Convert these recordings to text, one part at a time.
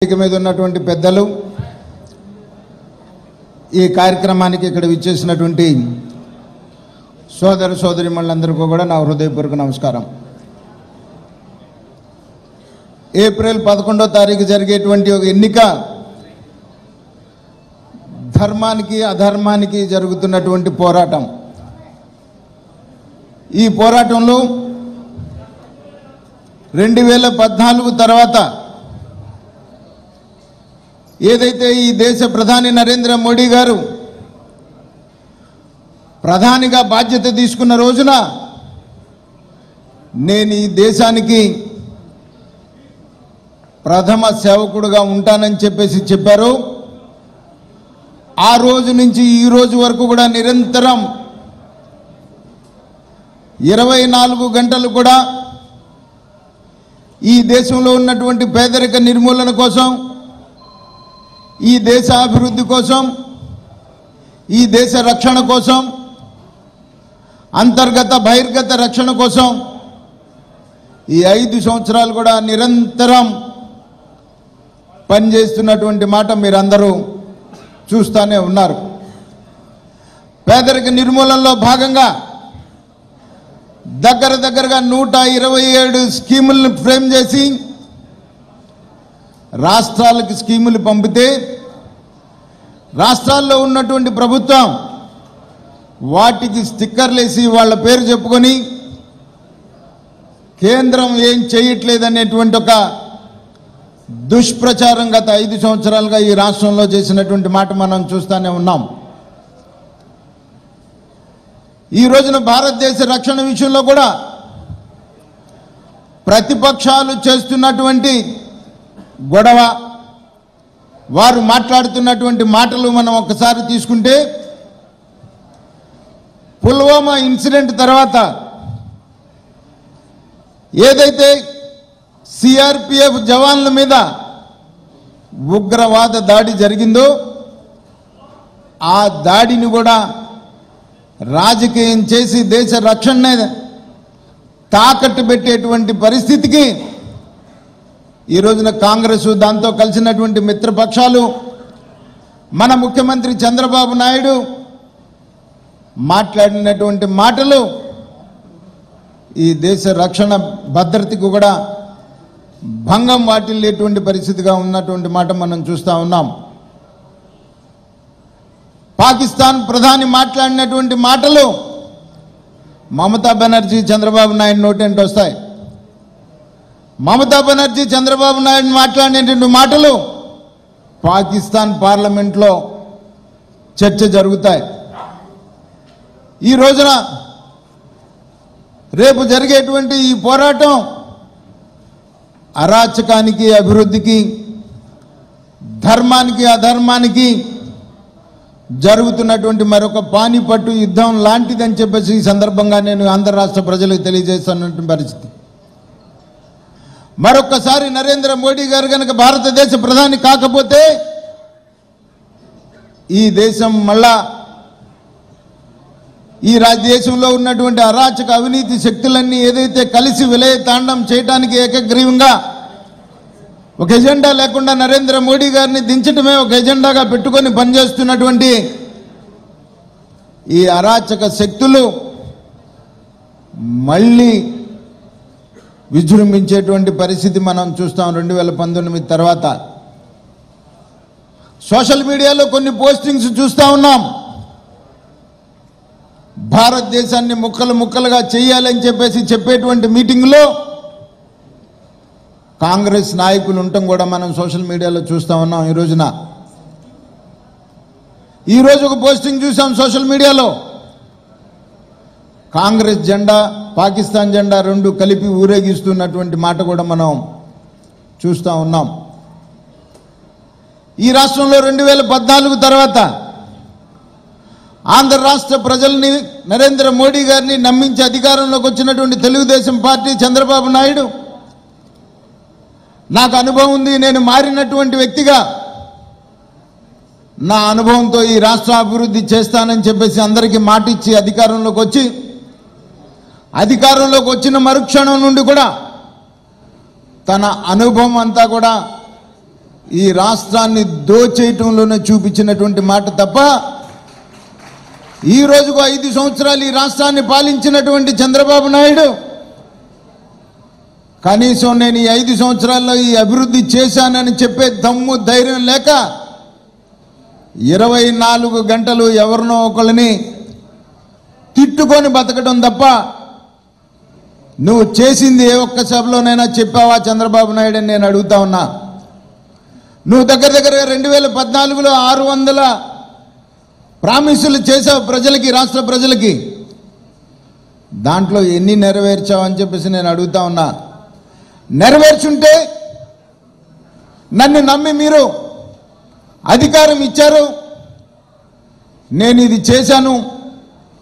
మీద ఉన్నటువంటి పెద్దలు ఈ కార్యక్రమానికి ఇక్కడ విచ్చేసినటువంటి సోదర సోదరీమణులందరికీ కూడా నా హృదయపూర్వక నమస్కారం. ఏప్రిల్ 11వ తారీఖు జరిగేటువంటి ఒక ఎన్నిక ధర్మానికి అధర్మానికి జరుగుతున్నటువంటి పోరాటం. ఈ పోరాటంలో 2014 తర్వాత ఏదైతే ఈ దేశ ప్రధాని నరేంద్ర మోడీ గారు ప్రధానిగా బాధ్యత తీసుకున్న రోజున నేను ఈ దేశానికి ప్రథమ సేవకుడుగా ఉంటానని చెప్పారు. ఆ రోజు నుంచి ఈ రోజు వరకు కూడా నిరంతరం 24 గంటలు కూడా ఈ దేశంలో ఉన్నటువంటి పేదరిక నిర్మూలన కోసం, ఈ దేశ అభివృద్ధి కోసం, ఈ దేశ రక్షణ కోసం, అంతర్గత బహిర్గత రక్షణ కోసం ఈ 5 సంవత్సరాలు కూడా నిరంతరం పనిచేస్తున్నటువంటి మాట మీరందరూ చూస్తూనే ఉన్నారు. పేదరిక నిర్మూలనలో భాగంగా దగ్గరగా 127 స్కీములను ఫ్రేమ్ చేసి రాష్ట్రాలకు స్కీములు పంపితే రాష్ట్రాల్లో ఉన్నటువంటి ప్రభుత్వం వాటికి స్టిక్కర్లు వేసి వాళ్ళ పేరు చెప్పుకొని కేంద్రం ఏం చేయట్లేదనేటువంటి ఒక దుష్ప్రచారం గత 5 సంవత్సరాలుగా ఈ రాష్ట్రంలో చేసినటువంటి మాట మనం చూస్తూనే ఉన్నాం. ఈ రోజున భారతదేశ రక్షణ విషయంలో కూడా ప్రతిపక్షాలు చేస్తున్నటువంటి గొడవ, వారు మాట్లాడుతున్నటువంటి మాటలు మనం ఒకసారి తీసుకుంటే, పుల్వామా ఇన్సిడెంట్ తర్వాత ఏదైతే సిఆర్పిఎఫ్ జవాన్ల మీద ఉగ్రవాద దాడి జరిగిందో ఆ దాడిని కూడా రాజకీయం చేసి దేశ రక్షణనే తాకట్టు పెట్టేటువంటి పరిస్థితికి ఈ రోజున కాంగ్రెస్ దాంతో కలిసినటువంటి మిత్రపక్షాలు, మన ముఖ్యమంత్రి చంద్రబాబు నాయుడు మాట్లాడినటువంటి మాటలు ఈ దేశ రక్షణ భద్రతకు కూడా భంగం వాటిల్లేటువంటి పరిస్థితిగా ఉన్నటువంటి మాట మనం చూస్తూ ఉన్నాం. పాకిస్తాన్ ప్రధాని మాట్లాడినటువంటి మాటలు మమతా బెనర్జీ చంద్రబాబు నాయుడు నోటెంట వస్తాయి. మమతా బెనర్జీ చంద్రబాబు నాయుడు మాట్లాడినటువంటి మాటలు పాకిస్తాన్ పార్లమెంట్లో చర్చ జరుగుతాయి. ఈ రోజున రేపు జరిగేటువంటి ఈ పోరాటం అరాచకానికి అభివృద్ధికి, ధర్మానికి అధర్మానికి జరుగుతున్నటువంటి మరొక పానిపట్టు యుద్ధం లాంటిదని చెప్పేసి ఈ సందర్భంగా నేను ఆంధ్ర రాష్ట్ర ప్రజలకు తెలియజేస్తున్నటువంటి పరిస్థితి. మరొక్కసారి నరేంద్ర మోడీ గారు కనుక భారతదేశ ప్రధాని కాకపోతే ఈ దేశం మళ్ళా ఈ దేశంలో ఉన్నటువంటి అరాచక అవినీతి శక్తులన్నీ ఏదైతే కలిసి విలయ తాండం చేయడానికి ఏకగ్రీవంగా ఒక ఎజెండా లేకుండా నరేంద్ర మోడీ గారిని దించడమే ఒక ఎజెండాగా పెట్టుకొని పనిచేస్తున్నటువంటి ఈ అరాచక శక్తులు మళ్ళీ విజృంభించేటువంటి పరిస్థితి మనం చూస్తాం. 2019 తర్వాత సోషల్ మీడియాలో కొన్ని పోస్టింగ్స్ చూస్తూ ఉన్నాం. భారతదేశాన్ని ముక్కలు ముక్కలుగా చేయాలని చెప్పేసి చెప్పేటువంటి మీటింగ్లో కాంగ్రెస్ నాయకులు ఉండటం కూడా మనం సోషల్ మీడియాలో చూస్తూ ఉన్నాం. ఈరోజు ఒక పోస్టింగ్ చూసాం సోషల్ మీడియాలో, కాంగ్రెస్ జెండా పాకిస్తాన్ జెండా రెండు కలిపి ఊరేగిస్తున్నటువంటి మాట కూడా మనం చూస్తూ ఉన్నాం. ఈ రాష్ట్రంలో 2014 తర్వాత ఆంధ్ర రాష్ట్ర ప్రజల్ని నరేంద్ర మోడీ గారిని నమ్మించి అధికారంలోకి వచ్చినటువంటి తెలుగుదేశం పార్టీ చంద్రబాబు నాయుడు, నాకు అనుభవం ఉంది, నేను మారినటువంటి వ్యక్తిగా నా అనుభవంతో ఈ రాష్ట్ర అభివృద్ధి చేస్తానని చెప్పేసి అందరికీ మాట ఇచ్చి అధికారంలోకి వచ్చిన మరుక్షణం నుండి కూడా తన అనుభవం అంతా కూడా ఈ రాష్ట్రాన్ని దోచేయటంలోనే చూపించినటువంటి మాట తప్ప ఈ రోజుకు 5 సంవత్సరాలు ఈ రాష్ట్రాన్ని పాలించినటువంటి చంద్రబాబు నాయుడు కనీసం నేను ఈ 5 సంవత్సరాల్లో ఈ అభివృద్ధి చేశానని చెప్పే దమ్ము ధైర్యం లేక 24 గంటలు ఎవరినో ఒకళ్ళని తిట్టుకొని బతకడం తప్ప నువ్వు చేసింది ఏ ఒక్క సభలోనైనా చెప్పావా చంద్రబాబు నాయుడు అని నేను అడుగుతా ఉన్నా. నువ్వు దగ్గరగా 2014లో 600 ప్రామిసులు చేసావు ప్రజలకి, రాష్ట్ర ప్రజలకి. దాంట్లో ఎన్ని నెరవేర్చావు అని చెప్పేసి నేను అడుగుతా ఉన్నా. నెరవేర్చుంటే నన్ను నమ్మి మీరు అధికారం ఇచ్చారు, నేను ఇది చేశాను,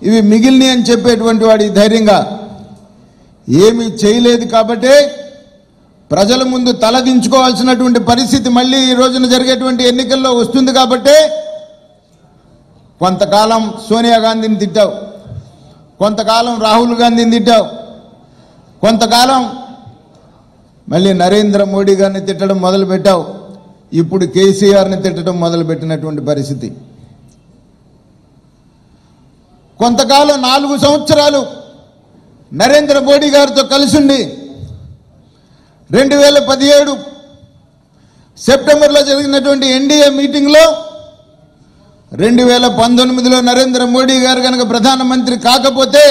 ఇవి మిగిలినవి అని చెప్పేటువంటి వాడి ధైర్యంగా ఏమీ చేయలేదు కాబట్టే ప్రజల ముందు తలదించుకోవాల్సినటువంటి పరిస్థితి మళ్ళీ ఈ రోజున జరిగేటువంటి ఎన్నికల్లో వస్తుంది. కాబట్టే కొంతకాలం సోనియా గాంధీని తిట్టావు, కొంతకాలం రాహుల్ గాంధీని తిట్టావు, కొంతకాలం మళ్ళీ నరేంద్ర మోడీ గారిని తిట్టడం మొదలుపెట్టావు, ఇప్పుడు కేసీఆర్ని తిట్టడం మొదలుపెట్టినటువంటి పరిస్థితి. కొంతకాలం 4 సంవత్సరాలు నరేంద్ర మోడీ గారితో కలిసిండి 2017 సెప్టెంబర్లో జరిగినటువంటి ఎన్డీఏ మీటింగ్లో 2019లో నరేంద్ర మోడీ గారు కనుక ప్రధానమంత్రి కాకపోతే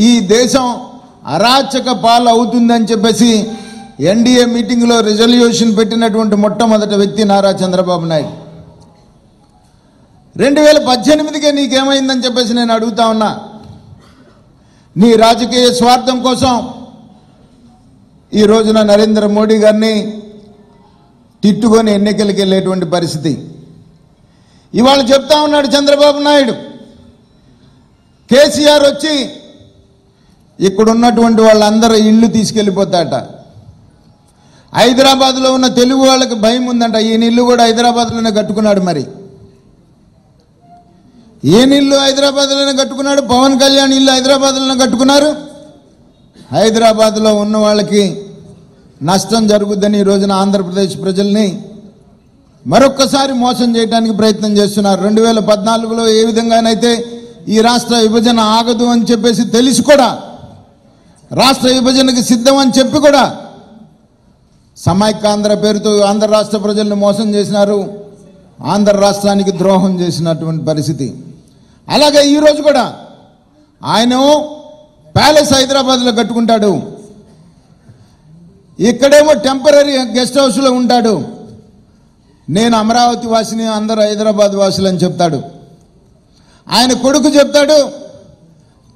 ఈ దేశం అరాచక పాలు అవుతుందని చెప్పేసి ఎన్డీఏ మీటింగ్లో రిజల్యూషన్ పెట్టినటువంటి మొట్టమొదటి వ్యక్తి నారా చంద్రబాబు నాయుడు. 2018కే నీకేమైందని చెప్పేసి నేను అడుగుతా ఉన్నా. నీ రాజకీయ స్వార్థం కోసం ఈ రోజున నరేంద్ర మోడీ గారిని తిట్టుకొని ఎన్నికలకు వెళ్ళేటువంటి పరిస్థితి. ఇవాళ చెప్తా ఉన్నాడు చంద్రబాబు నాయుడు, కేసీఆర్ వచ్చి ఇక్కడ ఉన్నటువంటి వాళ్ళందరూ ఇళ్ళు తీసుకెళ్ళిపోతాట. హైదరాబాద్లో ఉన్న తెలుగు వాళ్ళకి భయం ఉందంట. ఈయన ఇల్లు కూడా హైదరాబాద్లోనే కట్టుకున్నాడు. మరి ఈయన ఇల్లు హైదరాబాద్లోనే కట్టుకున్నాడు, పవన్ కళ్యాణ్ ఇల్లు హైదరాబాద్లోనే కట్టుకున్నారు. హైదరాబాద్లో ఉన్న వాళ్ళకి నష్టం జరుగుద్దని ఈ రోజున ఆంధ్రప్రదేశ్ ప్రజల్ని మరొక్కసారి మోసం చేయడానికి ప్రయత్నం చేస్తున్నారు. 2014లో ఏ విధంగానైతే ఈ రాష్ట్ర విభజన ఆగదు అని చెప్పేసి తెలిసి కూడా, రాష్ట్ర విభజనకి సిద్ధం అని చెప్పి కూడా సమైక్యాంధ్ర పేరుతో ఆంధ్ర రాష్ట్ర ప్రజల్ని మోసం చేసినారు, ఆంధ్ర రాష్ట్రానికి ద్రోహం చేసినటువంటి పరిస్థితి. అలాగే ఈరోజు కూడా ఆయన ప్యాలెస్ హైదరాబాద్లో కట్టుకుంటాడు, ఇక్కడేమో టెంపరీ గెస్ట్ హౌస్లో ఉంటాడు. నేను అమరావతి వాసిని, అందరూ హైదరాబాద్ వాసులు అని చెప్తాడు. ఆయన కొడుకు చెప్తాడు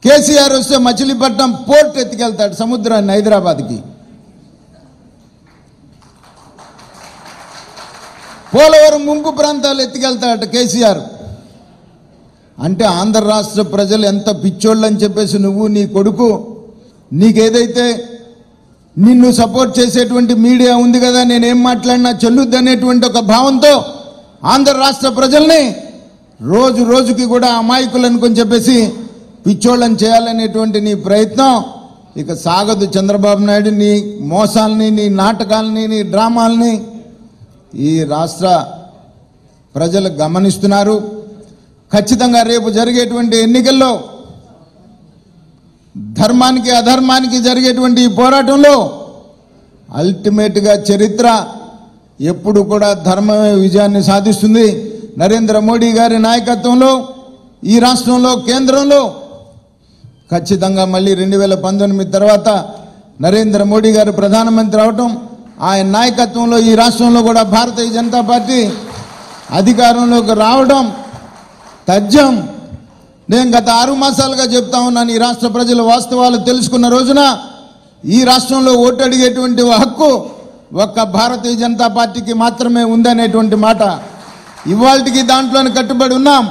కేసీఆర్ వస్తే మచిలీపట్నం పోర్ట్ ఎత్తుకెళ్తాడు, సముద్రాన్ని, హైదరాబాద్కి. పోలవరం ముంపు ప్రాంతాలు ఎత్తుకెళ్తాడట కేసీఆర్. అంటే ఆంధ్ర రాష్ట్ర ప్రజలు ఎంత పిచ్చోళ్ళు అని చెప్పేసి నువ్వు, నీ కొడుకు, నీకేదైతే నిన్ను సపోర్ట్ చేసేటువంటి మీడియా ఉంది కదా, నేనేం మాట్లాడినా చెల్లుద్ది అనేటువంటి ఒక భావంతో ఆంధ్ర రాష్ట్ర ప్రజల్ని రోజు రోజుకి కూడా అమాయకులు అనుకొని చెప్పేసి పిచ్చోళ్ళని చేయాలనేటువంటి నీ ప్రయత్నం ఇక సాగదు చంద్రబాబు నాయుడు. నీ మోసాలని, నీ నాటకాలని, నీ డ్రామాలని ఈ రాష్ట్ర ప్రజలు గమనిస్తున్నారు. ఖచ్చితంగా రేపు జరిగేటువంటి ఎన్నికల్లో ధర్మానికి అధర్మానికి జరిగేటువంటి ఈ పోరాటంలో అల్టిమేట్గా చరిత్ర ఎప్పుడు కూడా ధర్మమే విజయాన్ని సాధిస్తుంది. నరేంద్ర మోడీ గారి నాయకత్వంలో ఈ రాష్ట్రంలో, కేంద్రంలో ఖచ్చితంగా మళ్ళీ 2019 తర్వాత నరేంద్ర మోడీ గారు ప్రధానమంత్రి అవటం, ఆయన నాయకత్వంలో ఈ రాష్ట్రంలో కూడా భారతీయ జనతా పార్టీ అధికారంలోకి రావడం తథ్యం. నేను గత 6 మాసాలుగా చెప్తా ఉన్నాను, ఈ రాష్ట్ర ప్రజల వాస్తవాలు తెలుసుకున్న రోజున ఈ రాష్ట్రంలో ఓటు అడిగేటువంటి హక్కు ఒక్క భారతీయ జనతా పార్టీకి మాత్రమే ఉందనేటువంటి మాట ఇవాళకి దాంట్లోనే కట్టుబడి ఉన్నాం.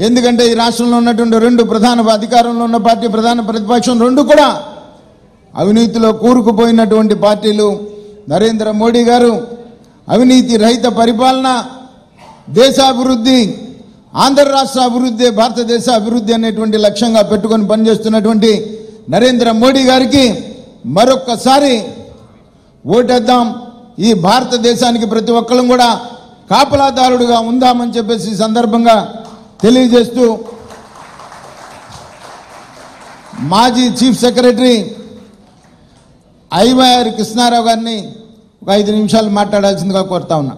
ఎందుకంటే ఈ రాష్ట్రంలో ఉన్నటువంటి 2 ప్రధాన అధికారంలో ఉన్న పార్టీ, ప్రధాన ప్రతిపక్షం 2 కూడా అవినీతిలో కూరుకుపోయినటువంటి పార్టీలు. నరేంద్ర మోడీ గారు అవినీతి రహిత పరిపాలన, దేశాభివృద్ధి, ఆంధ్ర రాష్ట్ర అభివృద్ధి, భారతదేశ అభివృద్ధి అనేటువంటి లక్ష్యంగా పెట్టుకొని పనిచేస్తున్నటువంటి నరేంద్ర మోడీ గారికి మరొక్కసారి ఓటేద్దాం. ఈ భారతదేశానికి ప్రతి ఒక్కళ్ళం కూడా కాపలాదారుడుగా ఉందామని చెప్పేసి ఈ సందర్భంగా తెలియజేస్తూ మాజీ చీఫ్ సెక్రటరీ ఐవైఆర్ కృష్ణారావు గారిని ఒక 5 నిమిషాలు మాట్లాడాల్సిందిగా కోరుతా ఉన్నా.